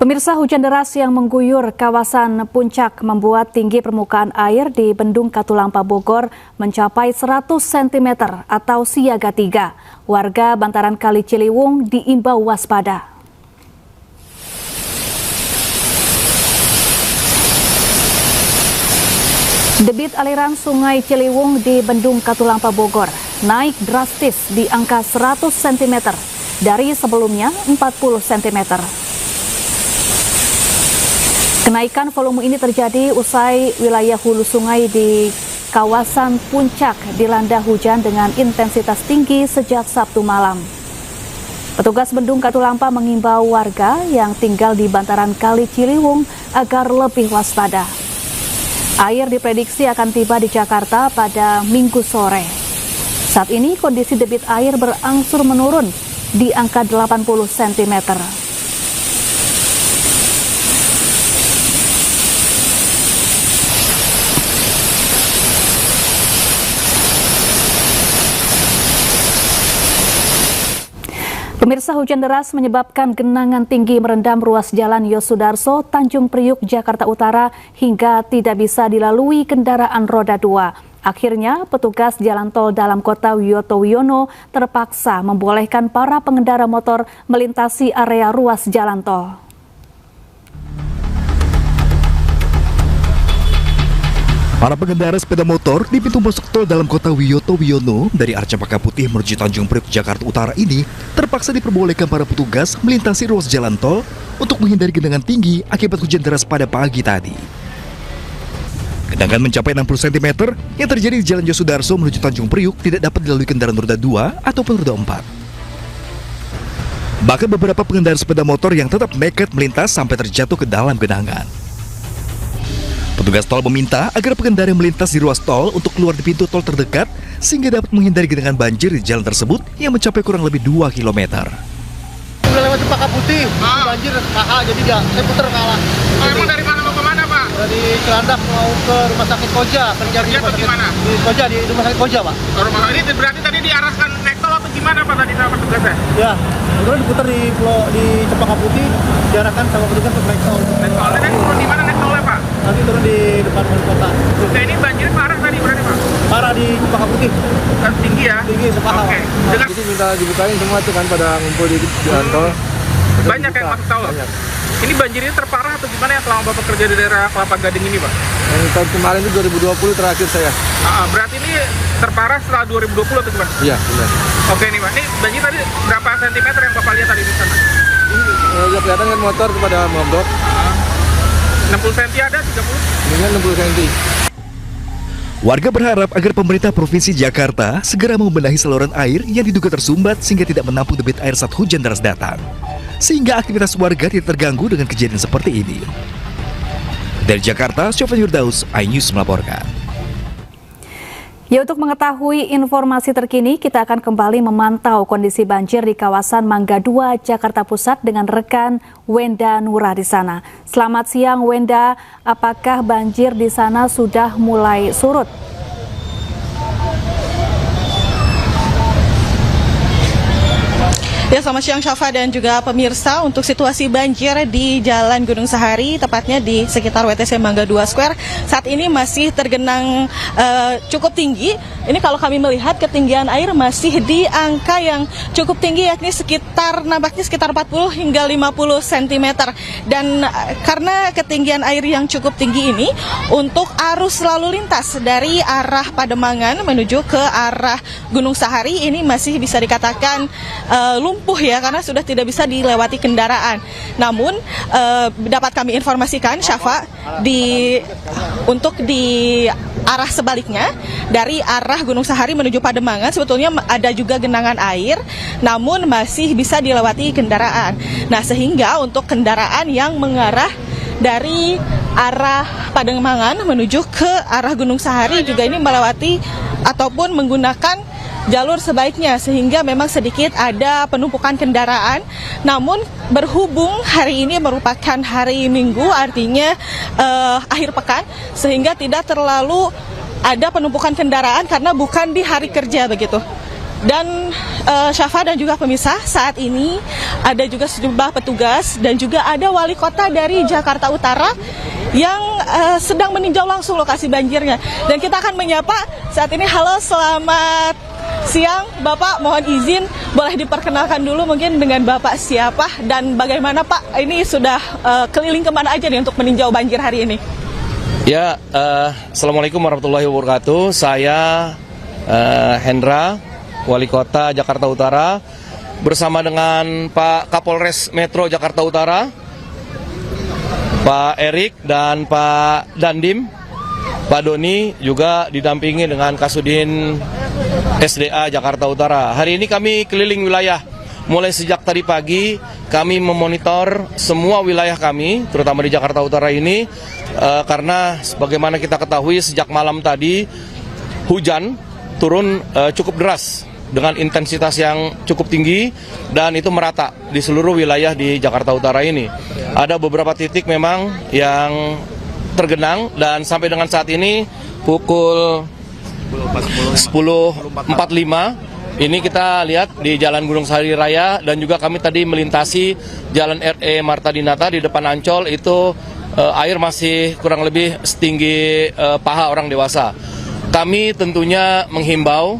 Pemirsa, hujan deras yang mengguyur kawasan Puncak membuat tinggi permukaan air di Bendung Katulampa Bogor mencapai 100 cm atau siaga 3. Warga bantaran Kali Ciliwung diimbau waspada. Debit aliran Sungai Ciliwung di Bendung Katulampa Bogor naik drastis di angka 100 cm dari sebelumnya 40 cm. Kenaikan volume ini terjadi usai wilayah hulu sungai di kawasan Puncak dilanda hujan dengan intensitas tinggi sejak Sabtu malam. Petugas Bendung Katulampa mengimbau warga yang tinggal di bantaran Kali Ciliwung agar lebih waspada. Air diprediksi akan tiba di Jakarta pada Minggu sore. Saat ini kondisi debit air berangsur menurun di angka 80 cm. Pemirsa, hujan deras menyebabkan genangan tinggi merendam ruas jalan Yosudarso, Tanjung Priuk, Jakarta Utara hingga tidak bisa dilalui kendaraan roda 2. Akhirnya, petugas jalan tol dalam kota Wiyoto Wiono terpaksa membolehkan para pengendara motor melintasi area ruas jalan tol. Para pengendara sepeda motor di pintu masuk tol dalam kota Wiyoto Wiono dari arah Cempaka Putih menuju Tanjung Priok, Jakarta Utara ini terpaksa diperbolehkan para petugas melintasi ruas jalan tol untuk menghindari genangan tinggi akibat hujan deras pada pagi tadi. Genangan mencapai 60 cm yang terjadi di Jalan Yosudarso menuju Tanjung Priok tidak dapat dilalui kendaraan roda 2 ataupun roda 4. Bahkan beberapa pengendara sepeda motor yang tetap nekat melintas sampai terjatuh ke dalam genangan. Petugas tol meminta agar pengendara yang melintas di ruas tol untuk keluar di pintu tol terdekat sehingga dapat menghindari genangan banjir di jalan tersebut yang mencapai kurang lebih 2 km. Udah lewat Cempaka Putih, banjir mahal jadi saya putar kalah. Emang dari mana mau ke mana, Pak? Dari Cilandak mau ke Rumah Sakit Koja, kerja di rumah sakit mana? Di Koja, di Rumah Sakit Koja, Pak. Ini berarti tadi diarahkan naik tol atau gimana, Pak, tadi sama petugasnya? Ya, kemudian diputar di Cempaka Putih, diarahkan sama petugas untuk naik tol. Naik tol, dan turun di mana naik tolnya, Pak? Nanti turun di depan wali kota. Oke, ini banjir parah tadi berarti, Pak? Parah di Cempaka Putih. Kan tinggi ya? Tinggi, sepaha. Oke. Dengan... Jadi minta dibukain semua tuh kan pada ngumpul di jalan tol. Banyak yang masuk tol? Banyak. Ini banjirnya terparah atau gimana yang selama Bapak kerja di daerah Kelapa Gading ini, Pak? Yang tahun kemarin itu 2020 terakhir saya. Berarti ini terparah setelah 2020 atau gimana? Iya, benar. Oke nih, Pak. Ini banjir tadi berapa sentimeter yang Bapak lihat tadi di sana? Ya kelihatan kan motor kepada mogok. 60 cm ada, 30? Mungkin 60 cm. Warga berharap agar pemerintah Provinsi Jakarta segera membenahi saluran air yang diduga tersumbat sehingga tidak menampung debit air saat hujan deras datang, sehingga aktivitas warga tidak terganggu dengan kejadian seperti ini. Dari Jakarta, Sofyan Yurdaus, iNews melaporkan. Ya, untuk mengetahui informasi terkini, kita akan kembali memantau kondisi banjir di kawasan Mangga 2, Jakarta Pusat dengan rekan Wenda Nurah di sana. Selamat siang, Wenda. Apakah banjir di sana sudah mulai surut? Ya, selamat siang Syafa dan juga pemirsa. Untuk situasi banjir di Jalan Gunung Sahari, tepatnya di sekitar WTC Mangga 2 Square, saat ini masih tergenang cukup tinggi. Ini kalau kami melihat ketinggian air masih di angka yang cukup tinggi, yakni nampaknya sekitar 40 hingga 50 cm. Dan karena ketinggian air yang cukup tinggi ini, untuk arus lalu lintas dari arah Pademangan menuju ke arah Gunung Sahari ini masih bisa dikatakan lumpuh ya, karena sudah tidak bisa dilewati kendaraan. Namun dapat kami informasikan, Syafa, untuk di arah sebaliknya dari arah Gunung Sahari menuju Pademangan sebetulnya ada juga genangan air, namun masih bisa dilewati kendaraan. Nah, sehingga untuk kendaraan yang mengarah dari arah Pademangan menuju ke arah Gunung Sahari juga ini melewati ataupun menggunakan jalur sebaiknya, sehingga memang sedikit ada penumpukan kendaraan. Namun berhubung hari ini merupakan hari Minggu, artinya akhir pekan, sehingga tidak terlalu ada penumpukan kendaraan karena bukan di hari kerja begitu. Dan Syafa dan juga pemirsa, saat ini ada juga sejumlah petugas dan juga ada wali kota dari Jakarta Utara yang sedang meninjau langsung lokasi banjirnya. Dan kita akan menyapa saat ini. Halo, selamat siang Bapak, mohon izin boleh diperkenalkan dulu mungkin dengan Bapak siapa dan bagaimana Pak ini sudah keliling kemana aja nih untuk meninjau banjir hari ini? Ya, Assalamualaikum warahmatullahi wabarakatuh. Saya Hendra, Wali Kota Jakarta Utara, bersama dengan Pak Kapolres Metro Jakarta Utara, Pak Erik dan Pak Dandim, Pak Doni, juga didampingi dengan Kasudin SDA Jakarta Utara. Hari ini kami keliling wilayah. Mulai sejak tadi pagi kami memonitor semua wilayah kami, terutama di Jakarta Utara ini, karena sebagaimana kita ketahui sejak malam tadi hujan turun cukup deras dengan intensitas yang cukup tinggi dan itu merata di seluruh wilayah di Jakarta Utara ini. Ada beberapa titik memang yang tergenang dan sampai dengan saat ini pukul 10.45 ini kita lihat di Jalan Gunung Sahari Raya dan juga kami tadi melintasi Jalan RE Marta Dinata di depan Ancol itu air masih kurang lebih setinggi paha orang dewasa. Kami tentunya menghimbau,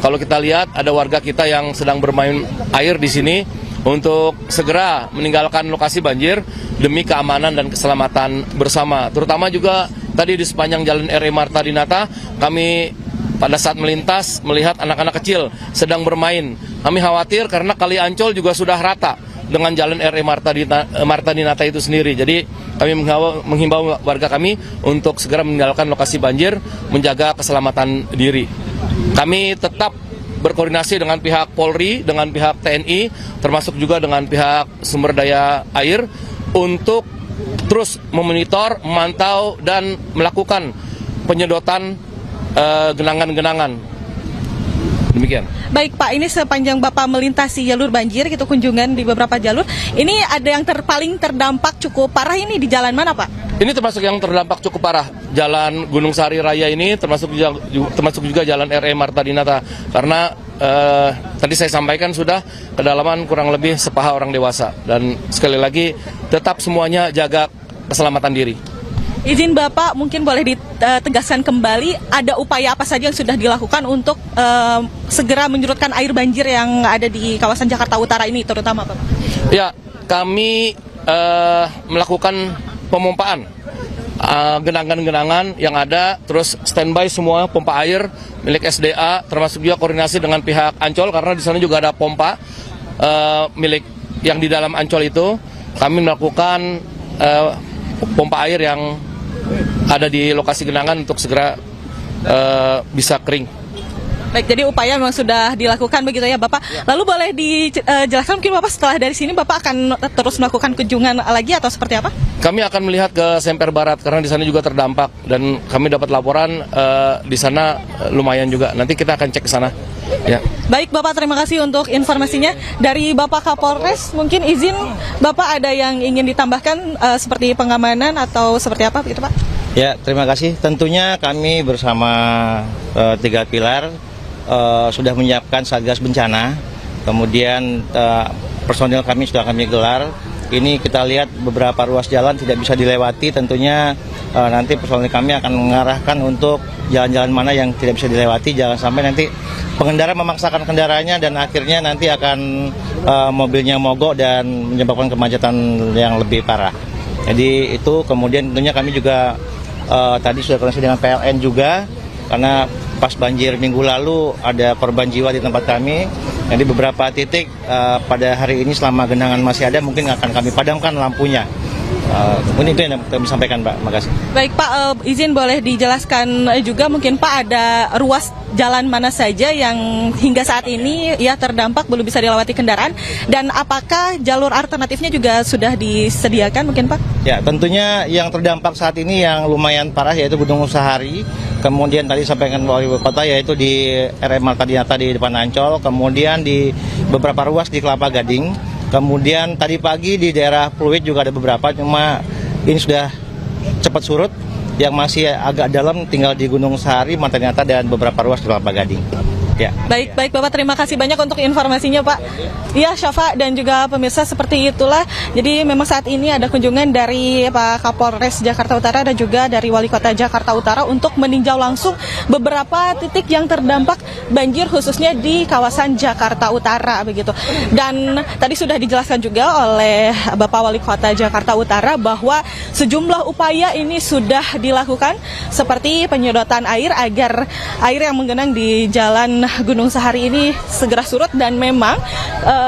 kalau kita lihat ada warga kita yang sedang bermain air di sini untuk segera meninggalkan lokasi banjir demi keamanan dan keselamatan bersama. Terutama juga tadi di sepanjang Jalan RE Marta Dinata kami pada saat melintas melihat anak-anak kecil sedang bermain. Kami khawatir karena Kali Ancol juga sudah rata dengan Jalan RE Marta Dinata itu sendiri. Jadi kami menghimbau warga kami untuk segera meninggalkan lokasi banjir, menjaga keselamatan diri. Kami tetap berkoordinasi dengan pihak Polri, dengan pihak TNI, termasuk juga dengan pihak sumber daya air untuk terus memonitor, memantau, dan melakukan penyedotan genangan-genangan. Demikian. Baik Pak, ini sepanjang Bapak melintasi jalur banjir, gitu kunjungan di beberapa jalur, ini ada yang paling terdampak cukup parah ini di jalan mana Pak? Ini termasuk yang terdampak cukup parah. Jalan Gunung Sahari Raya ini termasuk juga Jalan RE Marta Dinata. Karena tadi saya sampaikan sudah kedalaman kurang lebih sepaha orang dewasa. Dan sekali lagi tetap semuanya jaga keselamatan diri. Izin Bapak mungkin boleh ditegaskan kembali ada upaya apa saja yang sudah dilakukan untuk segera menyurutkan air banjir yang ada di kawasan Jakarta Utara ini terutama Pak? Ya, kami melakukan pemompaan genangan-genangan yang ada, terus standby semua pompa air milik SDA, termasuk juga koordinasi dengan pihak Ancol karena di sana juga ada pompa milik yang di dalam Ancol itu. Kami melakukan pompa air yang ada di lokasi genangan untuk segera bisa kering. Baik, jadi upaya memang sudah dilakukan begitu ya Bapak. Lalu boleh dijelaskan mungkin Bapak setelah dari sini Bapak akan terus melakukan kunjungan lagi atau seperti apa? Kami akan melihat ke Semper Barat karena di sana juga terdampak dan kami dapat laporan di sana lumayan juga. Nanti kita akan cek ke sana. Ya. Baik Bapak, terima kasih untuk informasinya. Dari Bapak Kapolres, mungkin izin Bapak ada yang ingin ditambahkan seperti pengamanan atau seperti apa begitu Pak? Ya, terima kasih. Tentunya kami bersama 3 pilar sudah menyiapkan Satgas Bencana. Kemudian personil kami sudah kami gelar. Ini kita lihat beberapa ruas jalan tidak bisa dilewati. Tentunya nanti personil kami akan mengarahkan untuk jalan-jalan mana yang tidak bisa dilewati. Jangan sampai nanti pengendara memaksakan kendaraannya dan akhirnya nanti akan mobilnya mogok dan menyebabkan kemacetan yang lebih parah. Jadi itu kemudian tentunya kami juga tadi sudah koordinasi dengan PLN juga karena pas banjir minggu lalu ada korban jiwa di tempat kami. Jadi beberapa titik pada hari ini selama genangan masih ada mungkin akan kami padamkan lampunya. Mungkin itu yang kami sampaikan Pak, makasih. Baik Pak, izin boleh dijelaskan juga mungkin Pak ada ruas jalan mana saja yang hingga saat ini ya terdampak belum bisa dilewati kendaraan dan apakah jalur alternatifnya juga sudah disediakan mungkin Pak? Ya, tentunya yang terdampak saat ini yang lumayan parah yaitu Gunung Sahari. Kemudian tadi sampaikan wali kota yaitu di RE Marta Dinata di depan Ancol, kemudian di beberapa ruas di Kelapa Gading, kemudian tadi pagi di daerah Pluit juga ada beberapa, cuma ini sudah cepat surut. Yang masih agak dalam tinggal di Gunung Sahari, Marta Dinata dan beberapa ruas di Kelapa Gading. Ya. Baik Bapak, terima kasih banyak untuk informasinya Pak. Iya Syafa dan juga pemirsa, seperti itulah. Jadi memang saat ini ada kunjungan dari Pak Kapolres Jakarta Utara dan juga dari Wali Kota Jakarta Utara untuk meninjau langsung beberapa titik yang terdampak banjir khususnya di kawasan Jakarta Utara begitu. Dan tadi sudah dijelaskan juga oleh Bapak Wali Kota Jakarta Utara bahwa sejumlah upaya ini sudah dilakukan seperti penyedotan air agar air yang menggenang di Jalan Gunung Sahari ini segera surut. Dan memang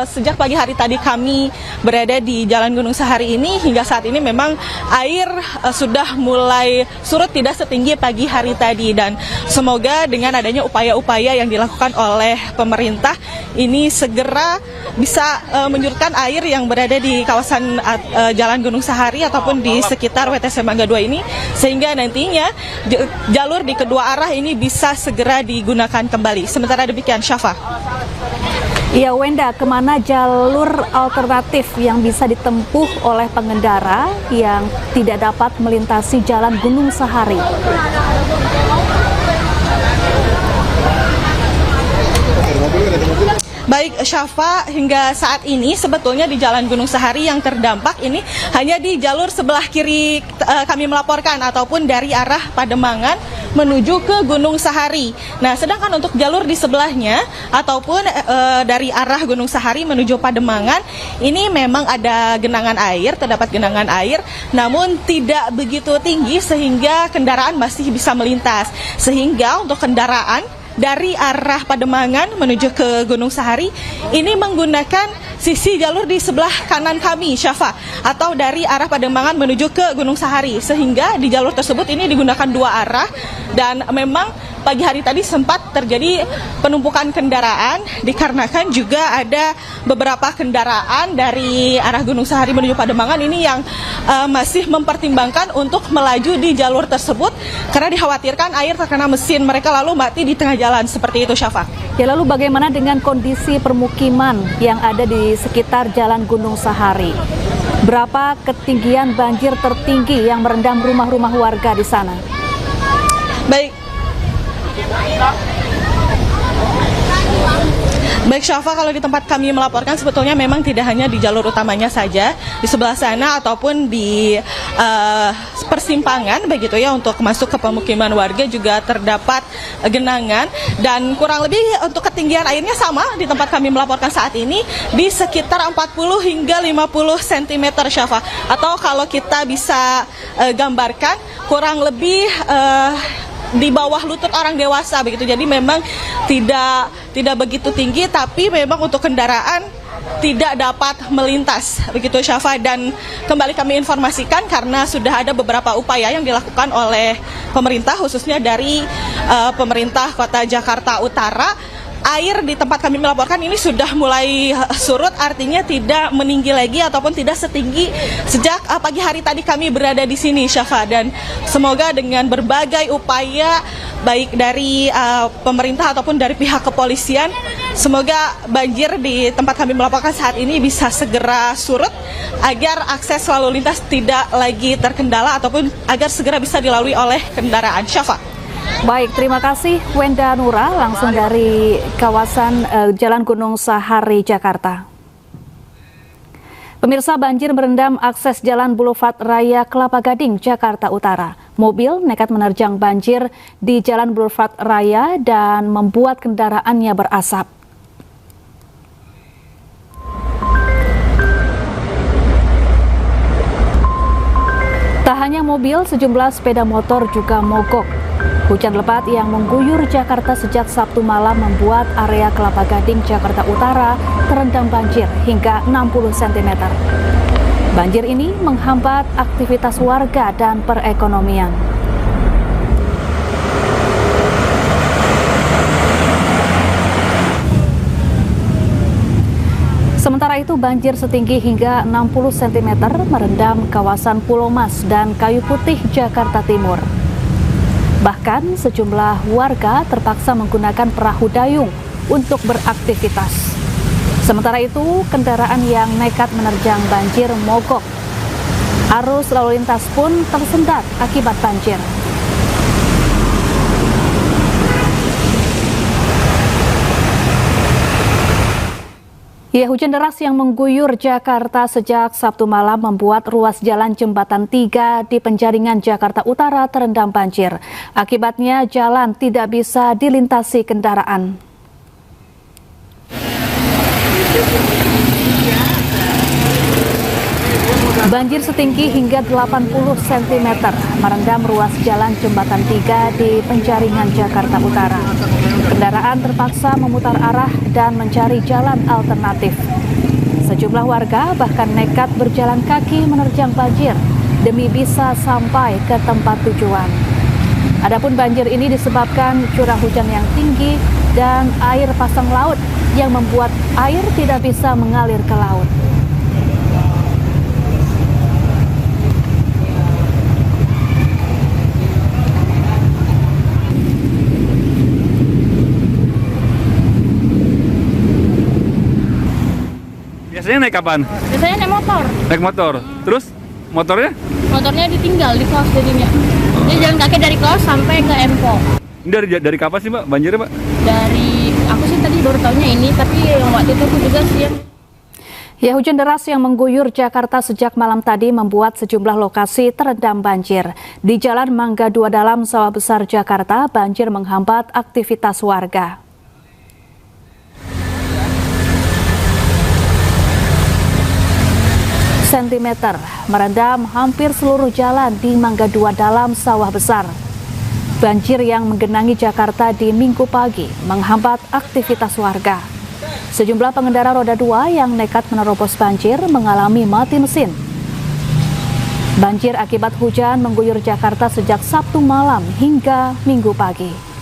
sejak pagi hari tadi kami berada di Jalan Gunung Sahari ini hingga saat ini memang air sudah mulai surut, tidak setinggi pagi hari tadi, dan semoga dengan adanya upaya-upaya yang dilakukan oleh pemerintah ini segera bisa menyurutkan air yang berada di kawasan Jalan Gunung Sahari ataupun di sekitar WTC Mangga 2 ini, sehingga nantinya jalur di kedua arah ini bisa segera digunakan kembali. Sementara demikian, Syafa. Iya Wenda, kemana jalur alternatif yang bisa ditempuh oleh pengendara yang tidak dapat melintasi Jalan Gunung Sahari? Baik Syafa, hingga saat ini sebetulnya di Jalan Gunung Sahari yang terdampak ini hanya di jalur sebelah kiri kami melaporkan ataupun dari arah Pademangan menuju ke Gunung Sahari. Nah, sedangkan untuk jalur di sebelahnya ataupun dari arah Gunung Sahari menuju Pademangan ini memang ada genangan air, terdapat genangan air, namun tidak begitu tinggi sehingga kendaraan masih bisa melintas. Sehingga untuk kendaraan dari arah Pademangan menuju ke Gunung Sahari ini menggunakan sisi jalur di sebelah kanan kami, Syafa, atau dari arah Pademangan menuju ke Gunung Sahari, sehingga di jalur tersebut ini digunakan dua arah. Dan memang pagi hari tadi sempat terjadi penumpukan kendaraan dikarenakan juga ada beberapa kendaraan dari arah Gunung Sahari menuju Pademangan ini yang masih mempertimbangkan untuk melaju di jalur tersebut karena dikhawatirkan air terkena mesin mereka lalu mati di tengah jalan, seperti itu, Syafa. Ya, lalu bagaimana dengan kondisi permukiman yang ada di sekitar Jalan Gunung Sahari? Berapa ketinggian banjir tertinggi yang merendam rumah-rumah warga di sana? Baik Syafa, kalau di tempat kami melaporkan sebetulnya memang tidak hanya di jalur utamanya saja, di sebelah sana ataupun di persimpangan begitu ya, untuk masuk ke pemukiman warga juga terdapat genangan, dan kurang lebih untuk ketinggian airnya sama di tempat kami melaporkan saat ini di sekitar 40 hingga 50 cm, Syafa, atau kalau kita bisa gambarkan kurang lebih di bawah lutut orang dewasa begitu. Jadi memang tidak begitu tinggi, tapi memang untuk kendaraan tidak dapat melintas begitu, Syafa. Dan kembali kami informasikan karena sudah ada beberapa upaya yang dilakukan oleh pemerintah khususnya dari pemerintah Kota Jakarta Utara. Air di tempat kami melaporkan ini sudah mulai surut, artinya tidak meninggi lagi ataupun tidak setinggi sejak pagi hari tadi kami berada di sini, Syafa. Dan semoga dengan berbagai upaya baik dari pemerintah ataupun dari pihak kepolisian, semoga banjir di tempat kami melaporkan saat ini bisa segera surut agar akses lalu lintas tidak lagi terkendala ataupun agar segera bisa dilalui oleh kendaraan, Syafa. Baik, terima kasih Wenda Nura langsung dari kawasan Jalan Gunung Sahari, Jakarta. Pemirsa, banjir merendam akses Jalan Boulevard Raya Kelapa Gading, Jakarta Utara. Mobil nekat menerjang banjir di Jalan Boulevard Raya dan membuat kendaraannya berasap. Tak hanya mobil, sejumlah sepeda motor juga mogok. Hujan lebat yang mengguyur Jakarta sejak Sabtu malam membuat area Kelapa Gading, Jakarta Utara terendam banjir hingga 60 cm. Banjir ini menghambat aktivitas warga dan perekonomian. Sementara itu, banjir setinggi hingga 60 cm merendam kawasan Pulau Mas dan Kayu Putih, Jakarta Timur. Bahkan sejumlah warga terpaksa menggunakan perahu dayung untuk beraktivitas. Sementara itu, kendaraan yang nekat menerjang banjir mogok. Arus lalu lintas pun tersendat akibat banjir. Ya, hujan deras yang mengguyur Jakarta sejak Sabtu malam membuat ruas jalan Jembatan 3 di Penjaringan, Jakarta Utara terendam banjir. Akibatnya jalan tidak bisa dilintasi kendaraan. Banjir setinggi hingga 80 cm merendam ruas jalan Jembatan 3 di Penjaringan, Jakarta Utara. Kendaraan terpaksa memutar arah dan mencari jalan alternatif. Sejumlah warga bahkan nekat berjalan kaki menerjang banjir demi bisa sampai ke tempat tujuan. Adapun banjir ini disebabkan curah hujan yang tinggi dan air pasang laut yang membuat air tidak bisa mengalir ke laut. Biasanya naik kapan? Biasanya naik motor. Naik motor. Terus motornya? Motornya ditinggal di kos jadinya. Jadi jalan kaki dari kos sampai ke Empo. Ini dari kapan sih, Mbak? Banjirnya, Mbak? Dari aku sih tadi baru tahunya ini, tapi yang waktu itu aku juga siang. Ya, hujan deras yang mengguyur Jakarta sejak malam tadi membuat sejumlah lokasi terendam banjir. Di Jalan Mangga 2 Dalam, Sawah Besar, Jakarta, banjir menghambat aktivitas warga. Sentimeter merendam hampir seluruh jalan di Mangga 2 Dalam, Sawah Besar. Banjir yang menggenangi Jakarta di Minggu pagi menghambat aktivitas warga. Sejumlah pengendara roda 2 yang nekat menerobos banjir mengalami mati mesin. Banjir akibat hujan mengguyur Jakarta sejak Sabtu malam hingga Minggu pagi.